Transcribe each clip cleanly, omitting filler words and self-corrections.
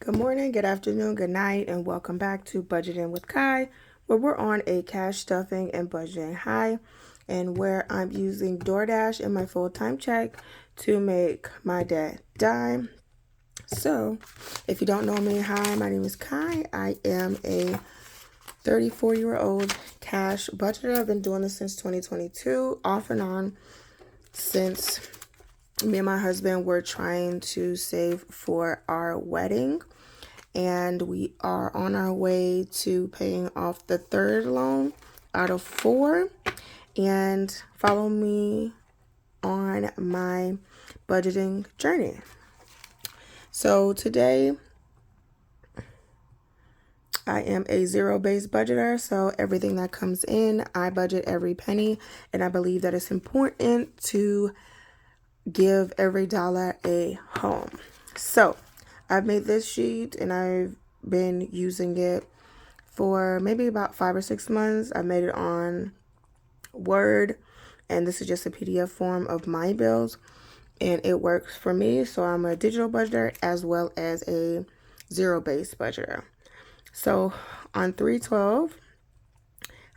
Good morning, good afternoon, good night, and welcome back to Budgeting with Kai, where we're on a cash stuffing and budgeting high, and where I'm using DoorDash in my full-time check to make my dad dime. So, if you don't know me, hi, my name is Kai. I am a 34-year-old cash budgeter. I've been doing this since 2022, off and on, since me and my husband were trying to save for our wedding. And we are on our way to paying off the third loan out of 4. And follow me on my budgeting journey. So today, I am a zero-based budgeter, so everything that comes in, I budget every penny, and I believe that it's important to give every dollar a home. So I've made this sheet and I've been using it for maybe about 5 or 6 months. I made it on Word, and this is just a PDF form of my bills, and it works for me. So I'm a digital budgeter as well as a zero-based budgeter. So on 3/12,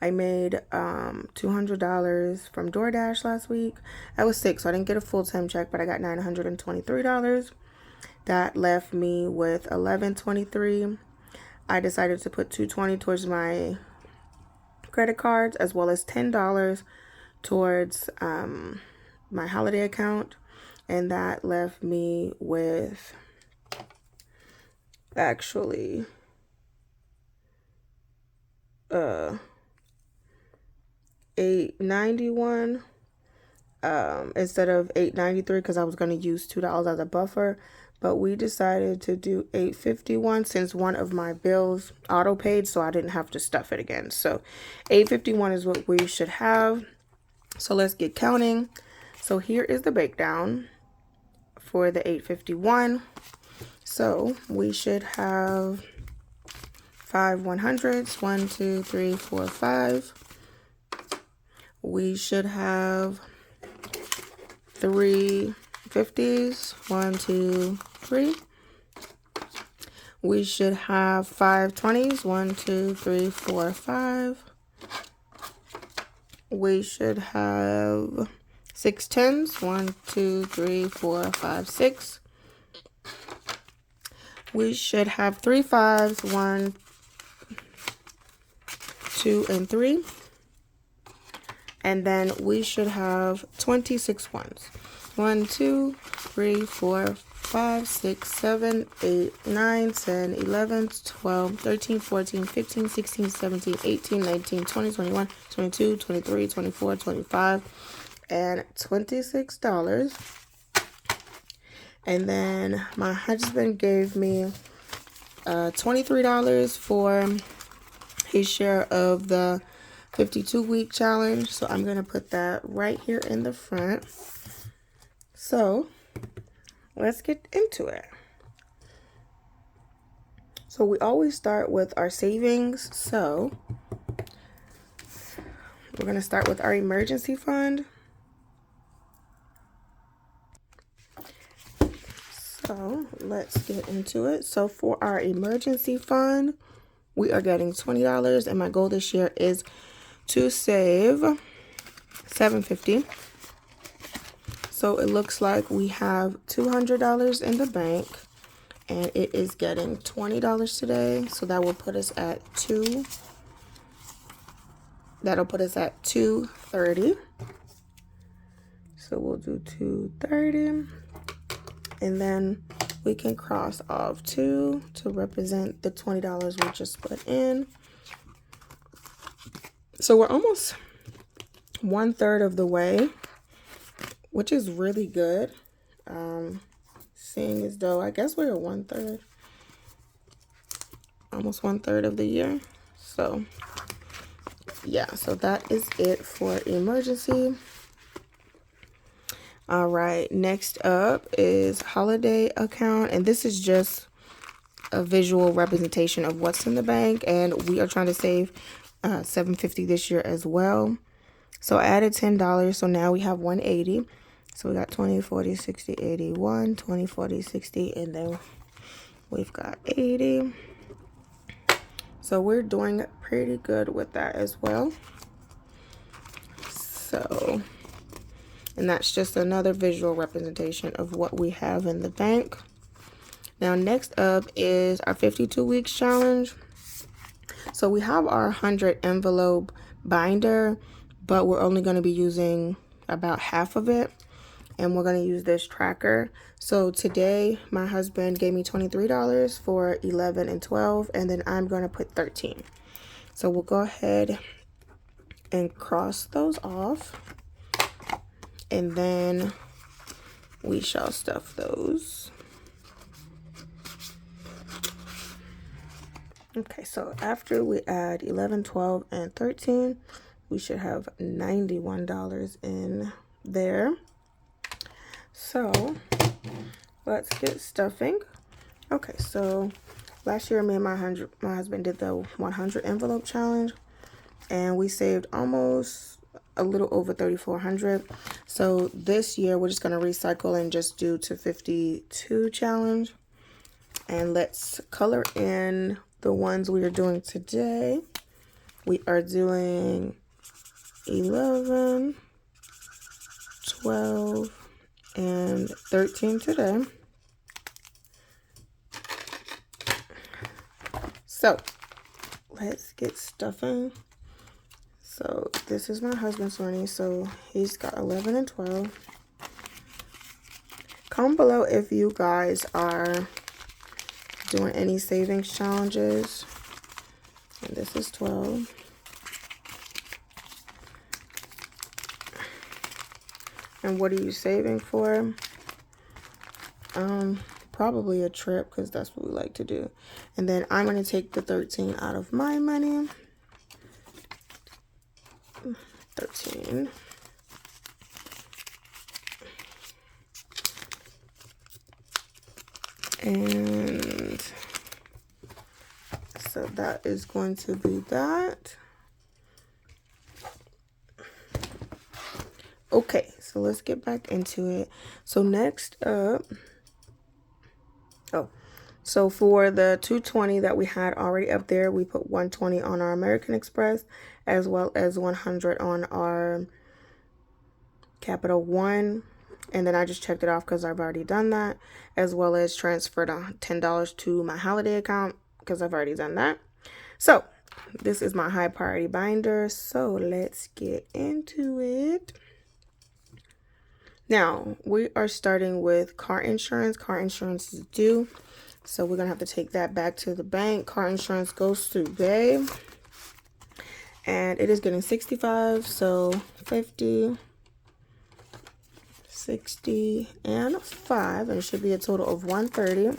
I made $200 from DoorDash last week. I was sick, so I didn't get a full-time check, but I got $923. That left me with $1,123. I decided to put $220 towards my credit cards, as well as $10 towards my holiday account, and that left me with actually $891 instead of $893, because I was going to use $2 as a buffer, but we decided to do $851 since one of my bills auto paid, so I didn't have to stuff it again. So $851 is what we should have. So let's get counting. So here is the breakdown for the $851. So we should have 5 100s, 1 2 3 4 5. We should have 3 50s, 1 2 3. We should have 5 20s, 1 2 3 4 5. We should have 6 10s, 1 2 3 4 5 6. We should have 3 5s, 1 2 and 3. And then we should have 26 ones. 1 2 3 4 5 6 7 8 9 10 11 12 13 14 15 16 17 18 19 20 21 22 23 24 25 and $26. And then my husband gave me $23 for his share of the 52-week challenge. So I'm going to put that right here in the front. So let's get into it. So we always start with our savings. So we're going to start with our emergency fund. So let's get into it. So for our emergency fund, we are getting $20, and my goal this year is to save $750. So it looks like we have $200 in the bank, and it is getting $20 today. So that will put us at that'll put us at $230. So we'll do $230, and then we can cross off 2 to represent the $20 we just put in. So we're almost 1/3 of the way, which is really good. Seeing as though I guess we're 1/3, almost 1/3 of the year. So yeah, so that is it for emergency. All right, next up is holiday account, and this is just a visual representation of what's in the bank, and we are trying to save $750 this year as well. So I added $10, so now we have $180. So we got 20, 40, 60, 80, 1, 20, 40, 60, and then We've got 80. So we're doing pretty good with that as well. So, and that's just another visual representation of what we have in the bank. Now, next up is our 52 weeks challenge. So we have our 100 envelope binder, but we're only going to be using about half of it. And we're going to use this tracker. So today, my husband gave me $23 for 11 and 12, and then I'm going to put 13. So we'll go ahead and cross those off, and then we shall stuff those. Okay, so after we add 11, 12, and 13, we should have $91 in there. So let's get stuffing. Okay, so last year me and my husband did the 100 envelope challenge, and we saved almost a little over $3,400. So this year we're just going to recycle and just do to 52 challenge. And let's color in the ones we are doing today. We are doing 11, 12, and 13 today. So let's get stuffing. So this is my husband's money, so he's got 11 and 12. Comment below if you guys are doing any savings challenges. And this is 12. And what are you saving for? Probably a trip, because that's what we like to do. And then I'm going to take the 13 out of my money. 13. And so that is going to be that. Okay, so let's get back into it. So next up, so for the 220 that we had already up there, we put 120 on our American Express, as well as 100 on our Capital One. And then I just checked it off because I've already done that, as well as transferred $10 to my holiday account because I've already done that. So this is my high priority binder. So let's get into it. Now, we are starting with car insurance. Car insurance is due, so we're going to have to take that back to the bank. Car insurance goes through Bay, and it is getting 65, so 50, 60, and 5, and it should be a total of 130,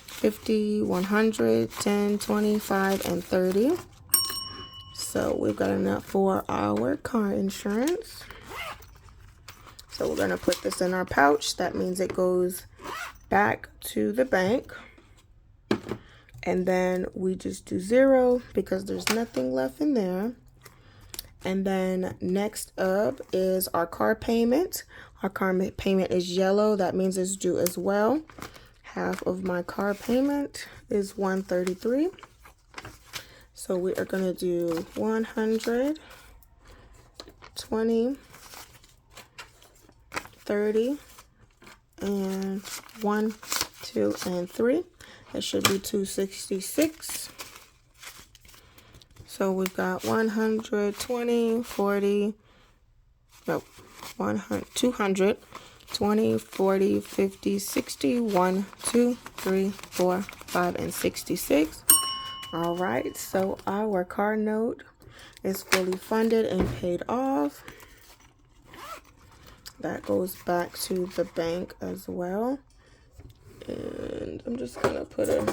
50, 100, 10, 25, and 30. So we've got enough for our car insurance. So we're going to put this in our pouch. That means it goes back to the bank. And then we just do 0 because there's nothing left in there. And then next up is our car payment. Our car payment is yellow. That means it's due as well. Half of my car payment is $133. So we are going to do 100, 20, 30, and 1, 2, and 3. That should be 266. So we've got 120, 40, no, 100, 200, 20, 40, 50, 60, 1, 2, 3, 4, 5, and 66. All right, so our car note is fully funded and paid off. That goes back to the bank as well. And I'm just going to put a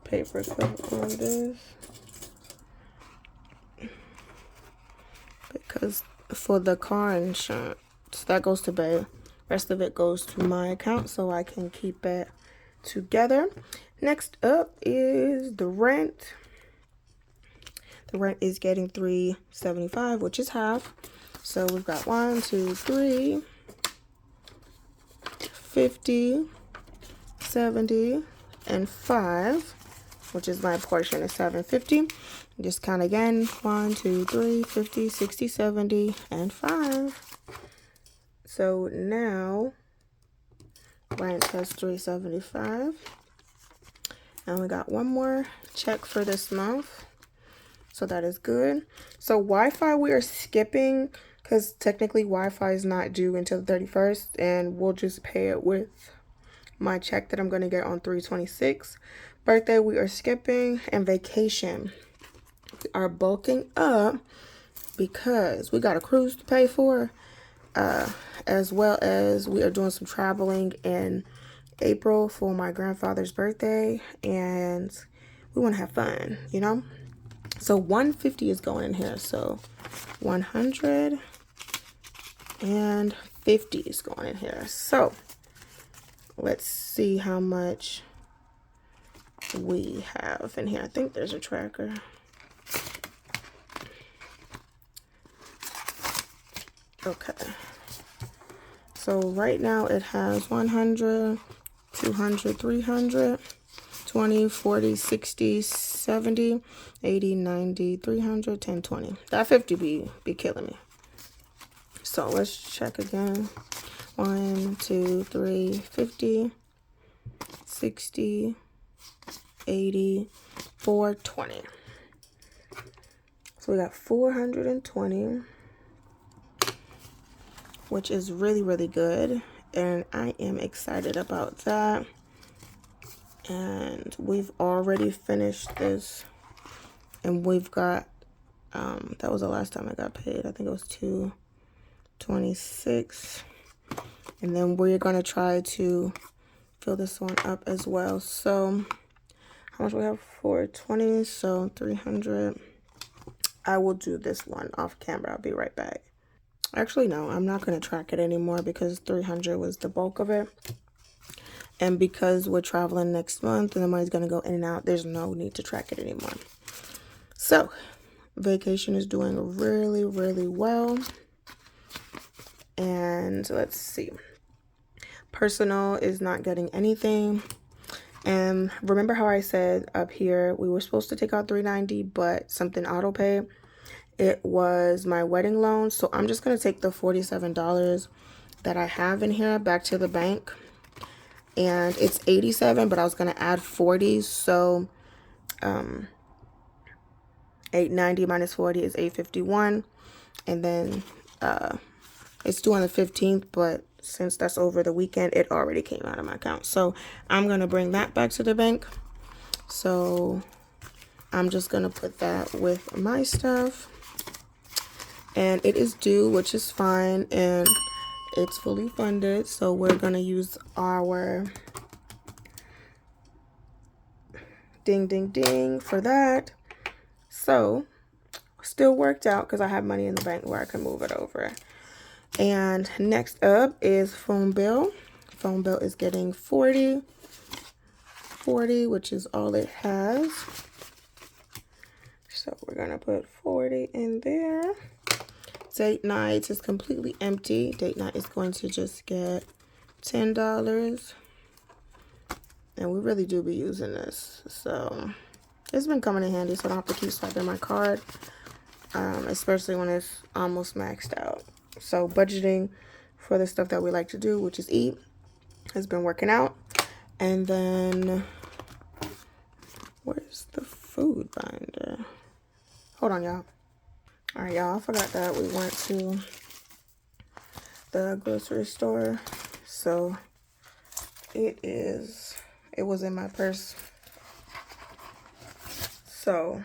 paper clip on this, because for the car insurance, that goes to Bay. Rest of it goes to my account so I can keep it together. Next up is the rent. The rent is getting $375, which is half. So we've got 1, 2, 3, 50, $370.05, which is my portion is $750. Just count again. 1, 2, 3, 50, 60, 70, and 5. So now Bryant says $375. And we got one more check for this month. So that is good. So Wi-Fi we are skipping because technically Wi-Fi is not due until the 31st, and we'll just pay it with my check that I'm going to get on 3/26. Birthday we are skipping, and vacation we are bulking up because we got a cruise to pay for, as well as we are doing some traveling in April for my grandfather's birthday, and we want to have fun, you know. So 150 is going in here. So 150 is going in here. So let's see how much we have in here. I think there's a tracker. Okay. So right now it has 100, 200, 300, 20, 40, 60, 70, 80, 90, 300, 10, 20. That 50 be killing me. So let's check again. 1, 2, 3, 50, 60, 80, 420. So we got 420, which is really, really good. And I am excited about that. And we've already finished this. And we've got, that was the last time I got paid. I think it was $226. And then we're going to try to fill this one up as well. So how much we have? 420, so 300. I will do this one off camera. I'll be right back. Actually, no, I'm not going to track it anymore because 300 was the bulk of it. And because we're traveling next month and the money's going to go in and out, there's no need to track it anymore. So vacation is doing really, really well. And let's see. Personal is not getting anything. And remember how I said up here we were supposed to take out $390, but something auto pay. It was my wedding loan. So I'm just going to take the $47 that I have in here back to the bank. And it's $87, but I was going to add 40. So $890 minus 40 is $851. And then it's due on the 15th, but since that's over the weekend, it already came out of my account. So I'm going to bring that back to the bank. So I'm just going to put that with my stuff. And it is due, which is fine. And it's fully funded. So we're going to use our ding, ding, ding for that. So still worked out because I have money in the bank where I can move it over. And next up is phone bill. Phone bill is getting 40, which is all it has. So we're going to put 40 in there. Date nights is completely empty. Date night is going to just get $10. And we really do be using this. So it's been coming in handy, so I don't have to keep swiping my card, especially when it's almost maxed out. So budgeting for the stuff that we like to do, which is eat, has been working out. And then where's the food binder? Hold on, y'all. All right, y'all, I forgot that we went to the grocery store. So it was in my purse. So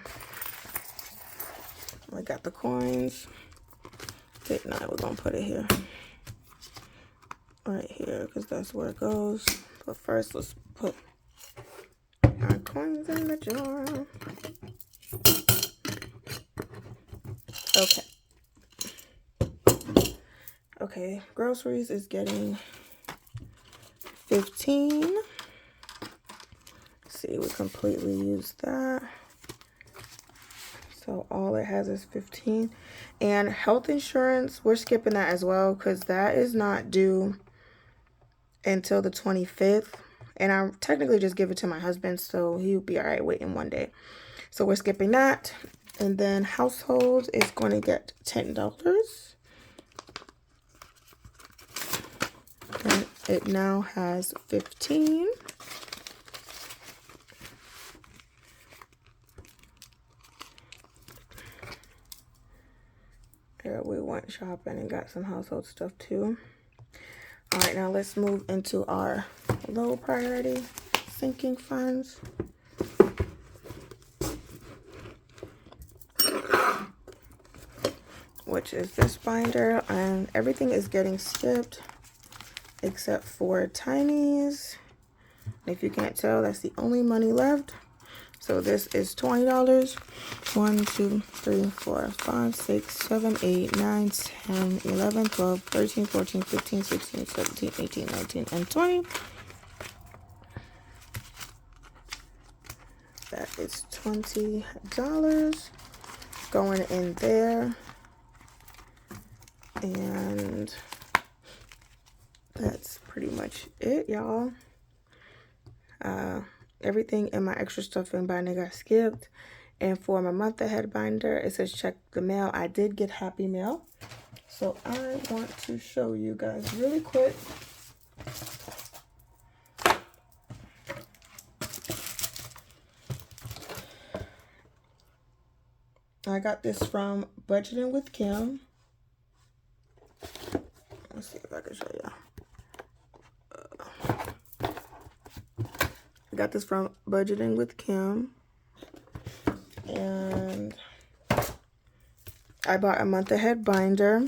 I got the coins. Date night, we're gonna put it here. Right here, because that's where it goes. But first, let's put our coins in the jar. Okay. Okay, groceries is getting 15. Let's see, we completely used that. So all it has is 15. And health insurance, we're skipping that as well because that is not due until the 25th. And I technically just give it to my husband, so he'll be all right waiting one day. So we're skipping that. And then household is going to get $10. And it now has 15. There, we went shopping and got some household stuff too. All right, now let's move into our low priority sinking funds. Which is this binder, and everything is getting skipped except for Tiny's. If you can't tell, that's the only money left. So this is $20. 1, 2, 3, 4, 5, 6, 7, 8, 9, 10, 11, 12, 13, 14, 15, 16, 17, 18, 19, and 20. That is $20 going in there. And that's pretty much it, y'all. Everything in my extra stuff in binder got skipped. And for my month ahead binder, it says check the mail. I did get happy mail. So I want to show you guys really quick. I got this from Budgeting with Kim. Let's see if I can show you. I got this from Budgeting with Kim. And I bought a month ahead binder.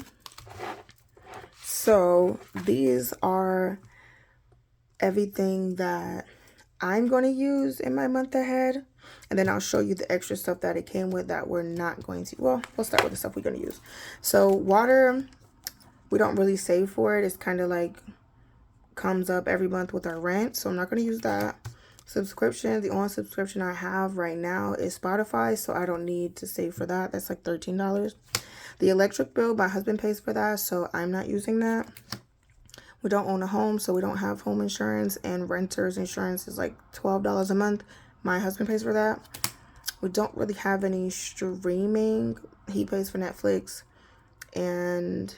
So these are everything that I'm going to use in my month ahead. And then I'll show you the extra stuff that it came with that we're not going to. Well, we'll start with the stuff we're going to use. So water, we don't really save for it. It's kind of like comes up every month with our rent. So I'm not going to use that. Subscription, the only subscription I have right now is Spotify, so I don't need to save for that. That's like $13. The electric bill, my husband pays for that, so I'm not using that. We don't own a home, so we don't have home insurance, and renter's insurance is like $12 a month. My husband pays for that. We don't really have any streaming. He pays for Netflix, and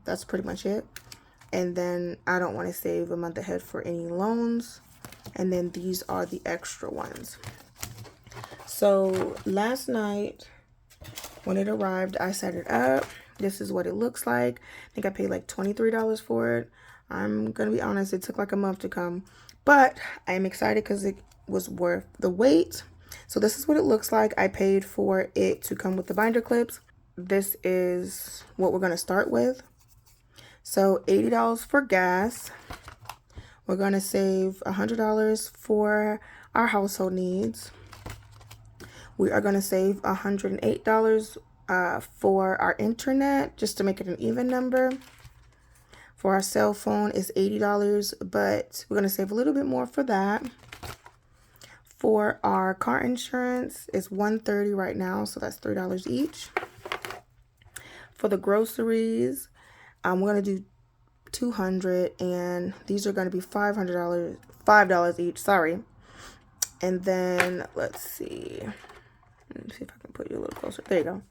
that's pretty much it. And then I don't want to save a month ahead for any loans. And then these are the extra ones. So last night when it arrived, I set it up. This is what it looks like. I think I paid like $23 for it. I'm gonna be honest, it took like a month to come, but I'm excited because it was worth the wait. So this is what it looks like. I paid for it to come with the binder clips. This is what we're gonna start with. So $80 for gas. We're going to save $100 for our household needs. We are going to save $108 for our internet, just to make it an even number. For our cell phone is $80, but we're going to save a little bit more for that. For our car insurance is $130 right now, so that's $3 each. For the groceries, we're going to do $200, and these are going to be $5 each, sorry. And then let's see if I can put you a little closer. There you go.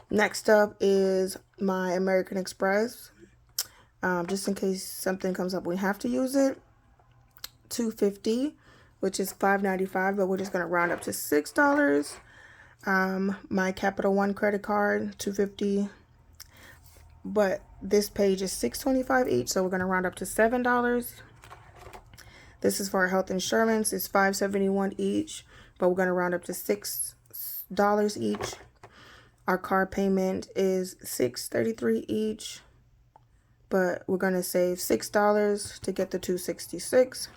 Next up is my American Express, just in case something comes up we have to use it. $250, which is $5.95, but we're just going to round up to $6. My Capital One credit card, $250, but this page is $6.25 each, so we're going to round up to $7. This is for our health insurance. It's $5.71 each, but we're going to round up to $6 each. Our car payment is $6.33 each, but we're going to save $6 to get the $266.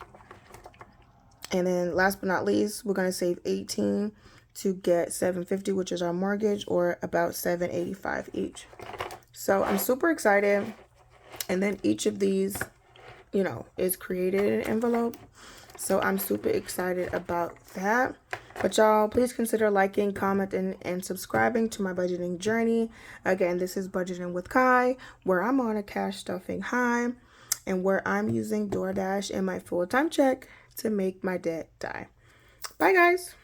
And then last but not least, we're going to save $18 to get $750, which is our mortgage, or about $785 each. So I'm super excited. And then each of these, you know, is created in an envelope. So I'm super excited about that. But y'all, please consider liking, commenting, and subscribing to my budgeting journey. Again, this is Budgeting with Kai, where I'm on a cash stuffing high. and where I'm using DoorDash and my full-time check to make my debt die. Bye, guys.